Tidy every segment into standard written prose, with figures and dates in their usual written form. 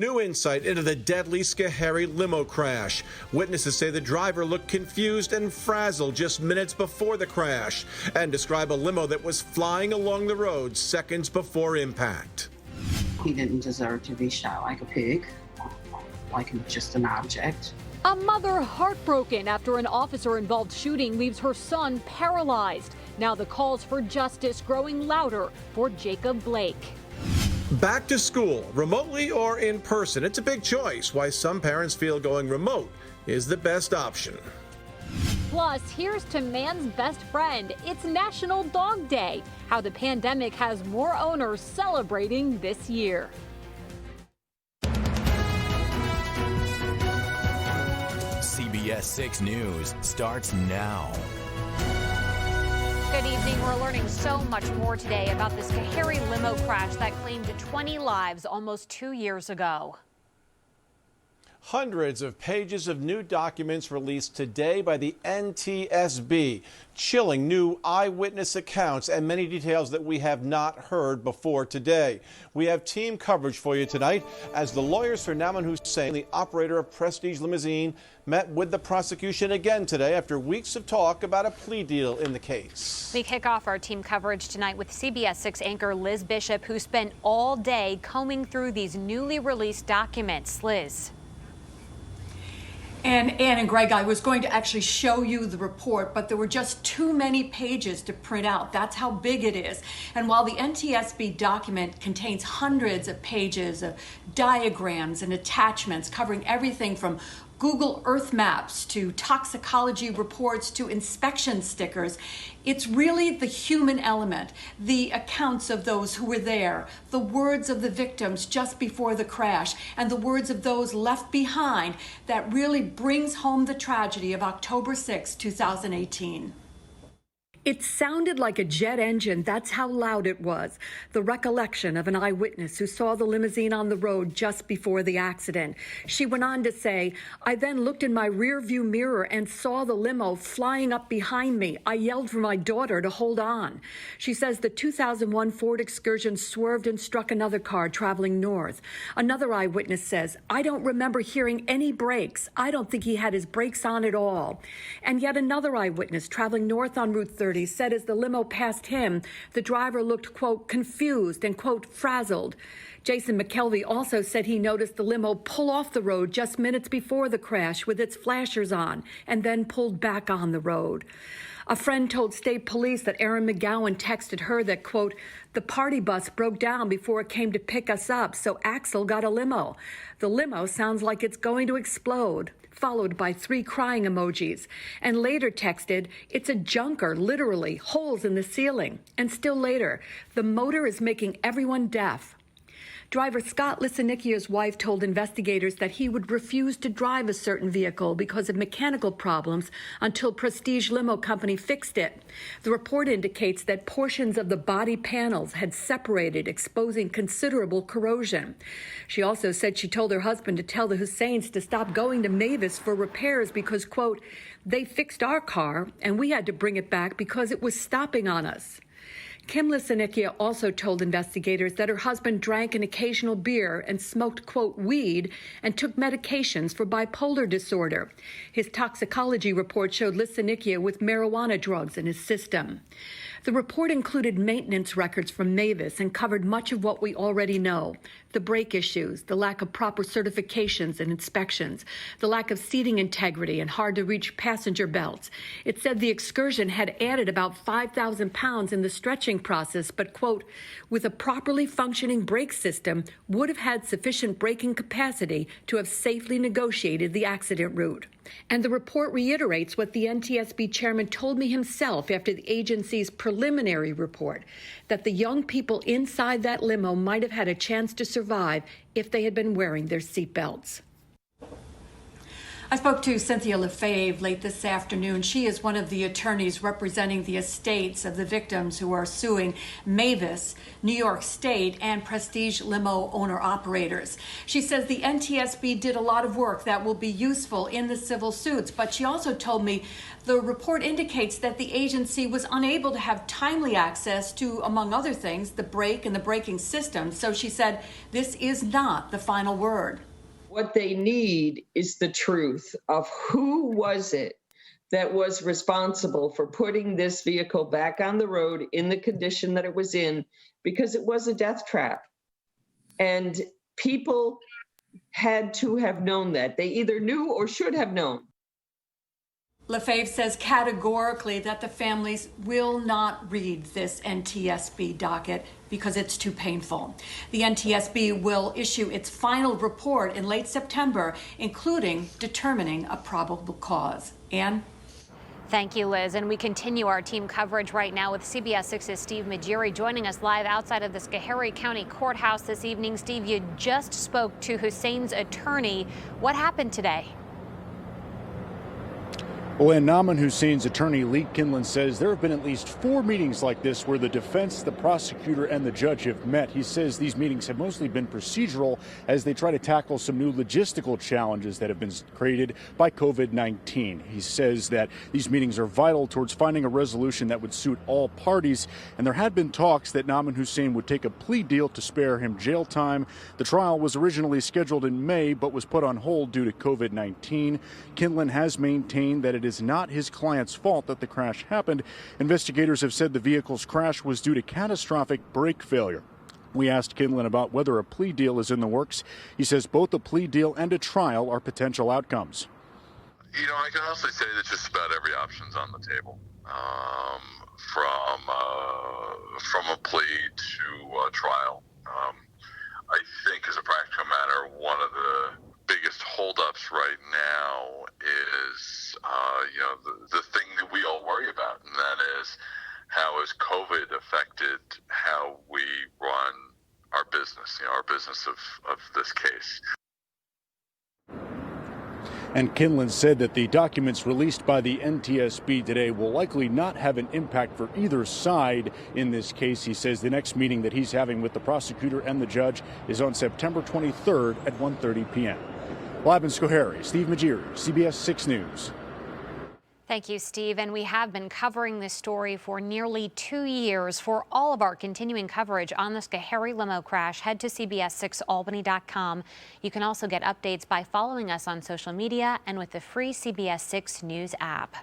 New insight into the deadly Schoharie limo crash. Witnesses say the driver looked confused and frazzled just minutes before the crash and describe a limo that was flying along the road seconds before impact. He didn't deserve to be shot like a pig, like just an object. A mother heartbroken after an officer-involved shooting leaves her son paralyzed. Now the calls for justice growing louder for Jacob Blake. Back to school, remotely or in person. It's a big choice. Why some parents feel going remote is the best option. Plus, here's to man's best friend. It's National Dog Day. How the pandemic has more owners celebrating this year. CBS 6 News starts now. Good evening. We're learning so much more today about the Schoharie limo crash that claimed 20 lives almost 2 years ago. Hundreds of pages of new documents released today by the NTSB, chilling new eyewitness accounts and many details that we have not heard before today. We have team coverage for you tonight as the lawyers for Nauman Hussein, the operator of Prestige Limousine, met with the prosecution again today after weeks of talk about a plea deal in the case. We kick off our team coverage tonight with CBS 6 anchor Liz Bishop, who spent all day combing through these newly released documents. Liz. And Ann and Greg, I was going to actually show you the report, but there were just too many pages to print out. That's how big it is. And while the NTSB document contains hundreds of pages of diagrams and attachments covering everything from Google Earth maps to toxicology reports to inspection stickers, it's really the human element, the accounts of those who were there, the words of the victims just before the crash, and the words of those left behind that really brings home the tragedy of October 6, 2018. It sounded like a jet engine. That's how loud it was. The recollection of an eyewitness who saw the limousine on the road just before the accident. She went on to say, I then looked in my rear view mirror and saw the limo flying up behind me. I yelled for my daughter to hold on. She says the 2001 Ford Excursion swerved and struck another car traveling north. Another eyewitness says, I don't remember hearing any brakes. I don't think he had his brakes on at all. And yet another eyewitness traveling north on Route 30 said as the limo passed him, the driver looked, quote, confused and, quote, frazzled. Jason McKelvey also said he noticed the limo pull off the road just minutes before the crash with its flashers on and then pulled back on the road. A friend told state police that Aaron McGowan texted her that, quote, the party bus broke down before it came to pick us up, so Axel got a limo. The limo sounds like it's going to explode, followed by 3 crying emojis, and later texted, it's a junker, literally, holes in the ceiling. And still later, the motor is making everyone deaf. Driver Scott Lissanikia's wife told investigators that he would refuse to drive a certain vehicle because of mechanical problems until Prestige Limo Company fixed it. The report indicates that portions of the body panels had separated, exposing considerable corrosion. She also said she told her husband to tell the Husseins to stop going to Mavis for repairs because, quote, they fixed our car and we had to bring it back because it was stopping on us. Kim Lissanikia also told investigators that her husband drank an occasional beer and smoked, quote, weed and took medications for bipolar disorder. His toxicology report showed Lissanikia with marijuana drugs in his system. The report included maintenance records from Mavis and covered much of what we already know. The brake issues, the lack of proper certifications and inspections, the lack of seating integrity and hard-to-reach passenger belts. It said the excursion had added about 5,000 pounds in the stretching process, but, quote, with a properly functioning brake system, would have had sufficient braking capacity to have safely negotiated the accident route. And the report reiterates what the NTSB chairman told me himself after the agency's preliminary report, that the young people inside that limo might have had a chance to survive if they had been wearing their seatbelts. I spoke to Cynthia Lefebvre late this afternoon. She is one of the attorneys representing the estates of the victims who are suing Mavis, New York State, and Prestige limo owner-operators. She says the NTSB did a lot of work that will be useful in the civil suits, but she also told me the report indicates that the agency was unable to have timely access to, among other things, the brake and the braking system. So she said this is not the final word. What they need is the truth of who was it that was responsible for putting this vehicle back on the road in the condition that it was in, because it was a death trap. And people had to have known that. They either knew or should have known. Lefebvre says categorically that the families will not read this NTSB docket because it's too painful. The NTSB will issue its final report in late September, including determining a probable cause. Ann? Thank you, Liz. And we continue our team coverage right now with CBS 6's Steve Majiri joining us live outside of the Schoharie County Courthouse this evening. Steve, you just spoke to Hussein's attorney. What happened today? Well, and Naaman Hussein's attorney, Lee Kinlan, says there have been at least 4 meetings like this where the defense, the prosecutor, and the judge have met. He says these meetings have mostly been procedural as they try to tackle some new logistical challenges that have been created by COVID-19. He says that these meetings are vital towards finding a resolution that would suit all parties. And there had been talks that Naaman Hussein would take a plea deal to spare him jail time. The trial was originally scheduled in May, but was put on hold due to COVID-19. Kinlan has maintained that it is not his client's fault that the crash happened. Investigators have said the vehicle's crash was due to catastrophic brake failure. We asked Kinlan about whether a plea deal is in the works. He says both a plea deal and a trial are potential outcomes. You know, I can honestly say that just about every option's on the table, from a plea to a trial. I think, as a practical matter, one of the biggest holdups right now is, the thing that we all worry about, and that is how has COVID affected how we run our business, our business of this case. And Kinlan said that the documents released by the NTSB today will likely not have an impact for either side in this case. He says the next meeting that he's having with the prosecutor and the judge is on September 23rd at 1:30 p.m. Live in Schoharie, Steve Majiri, CBS 6 News. Thank you, Steve. And we have been covering this story for nearly 2 years. For all of our continuing coverage on the Schoharie limo crash, head to CBS6Albany.com. You can also get updates by following us on social media and with the free CBS 6 News app.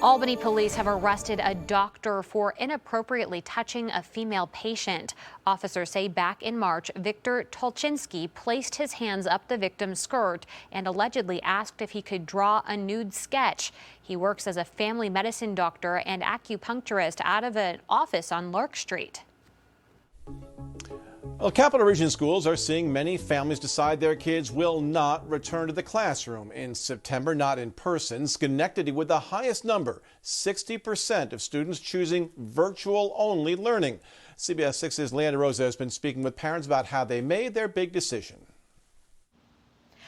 Albany police have arrested a doctor for inappropriately touching a female patient. Officers say back in March, Victor Tolchinsky placed his hands up the victim's skirt and allegedly asked if he could draw a nude sketch. He works as a family medicine doctor and acupuncturist out of an office on Lark Street. Well, Capital Region schools are seeing many families decide their kids will not return to the classroom in September, not in person. Schenectady with the highest number, 60% of students choosing virtual-only learning. CBS 6's Leandra Rosa has been speaking with parents about how they made their big decision.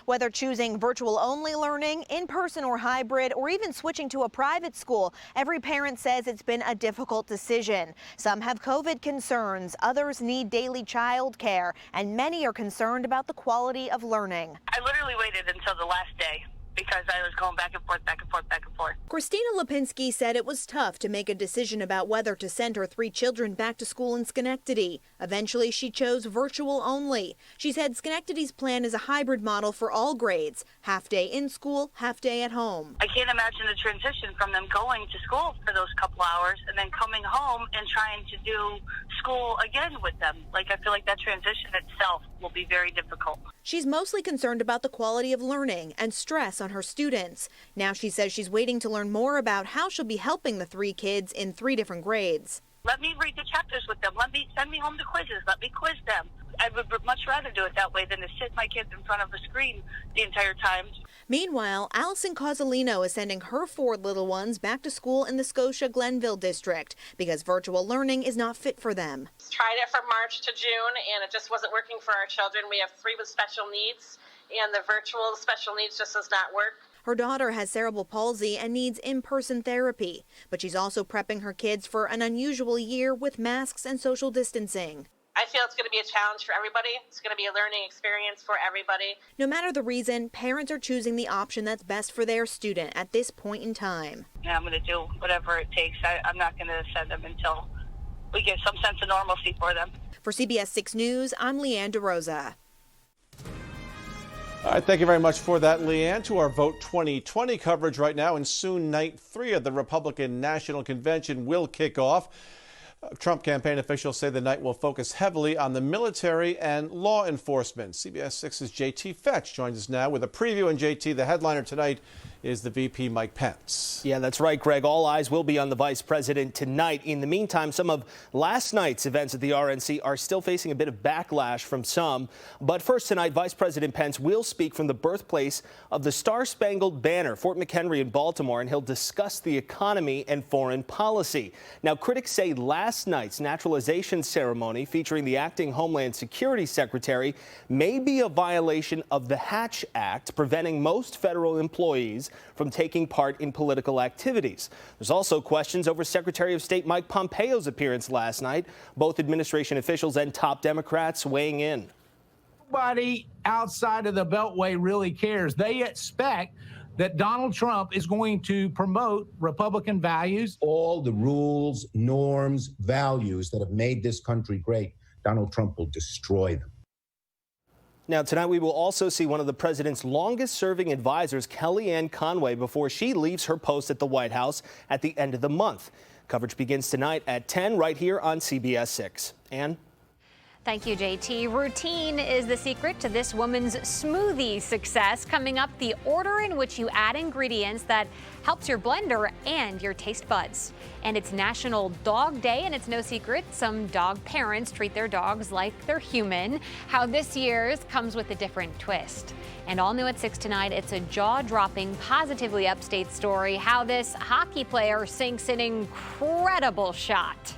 Whether choosing virtual-only learning, in-person or hybrid, or even switching to a private school, every parent says it's been a difficult decision. Some have COVID concerns, others need daily child care, and many are concerned about the quality of learning. I literally waited until the last day because I was going back and forth, back and forth, back and forth. Christina Lipinski said it was tough to make a decision about whether to send her 3 children back to school in Schenectady. Eventually, she chose virtual only. She said Schenectady's plan is a hybrid model for all grades, half day in school, half day at home. I can't imagine the transition from them going to school for those couple hours and then coming home and trying to do school again with them. I feel like that transition itself will be very difficult. She's mostly concerned about the quality of learning and stress on her students. Now she says she's waiting to learn more about how she'll be helping the 3 kids in 3 different grades. Let me read the chapters with them. Send me home the quizzes. Let me quiz them. I would much rather do it that way than to sit my kids in front of a screen the entire time. Meanwhile, Allison Causalino is sending her 4 little ones back to school in the Scotia Glenville district because virtual learning is not fit for them. Tried it from March to June and it just wasn't working for our children. We have 3 with special needs and the virtual special needs just does not work. Her daughter has cerebral palsy and needs in-person therapy, but she's also prepping her kids for an unusual year with masks and social distancing. I feel it's going to be a challenge for everybody. It's going to be a learning experience for everybody. No matter the reason, parents are choosing the option that's best for their student at this point in time. I'm going to do whatever it takes. I'm not going to send them until we get some sense of normalcy for them. For CBS 6 News, I'm Leanne DeRosa. All right, thank you very much for that, Leanne. To our Vote 2020 coverage right now, and soon night 3 of the Republican National Convention will kick off. Trump campaign officials say the night will focus heavily on the military and law enforcement. CBS 6's JT Fetch joins us now with a preview. And JT, the headliner tonight is the VP Mike Pence. Yeah, that's right, Greg. All eyes will be on the vice president tonight. In the meantime, some of last night's events at the RNC are still facing a bit of backlash from some. But first tonight, Vice President Pence will speak from the birthplace of the Star-Spangled Banner, Fort McHenry in Baltimore, and he'll discuss the economy and foreign policy. Now, critics say last night's naturalization ceremony featuring the acting Homeland Security Secretary may be a violation of the Hatch Act, preventing most federal employees from taking part in political activities. There's also questions over Secretary of State Mike Pompeo's appearance last night. Both administration officials and top Democrats weighing in. Nobody outside of the Beltway really cares. They expect that Donald Trump is going to promote Republican values. All the rules, norms, values that have made this country great, Donald Trump will destroy them. Now, tonight we will also see one of the president's longest-serving advisors, Kellyanne Conway, before she leaves her post at the White House at the end of the month. Coverage begins tonight at 10 right here on CBS 6. Ann? Thank you, JT. Routine is the secret to this woman's smoothie success. Coming up, the order in which you add ingredients that helps your blender and your taste buds. And it's National Dog Day, and it's no secret some dog parents treat their dogs like they're human. How this year's comes with a different twist. And all new at 6 tonight, it's a jaw-dropping, positively upstate story how this hockey player sinks an incredible shot.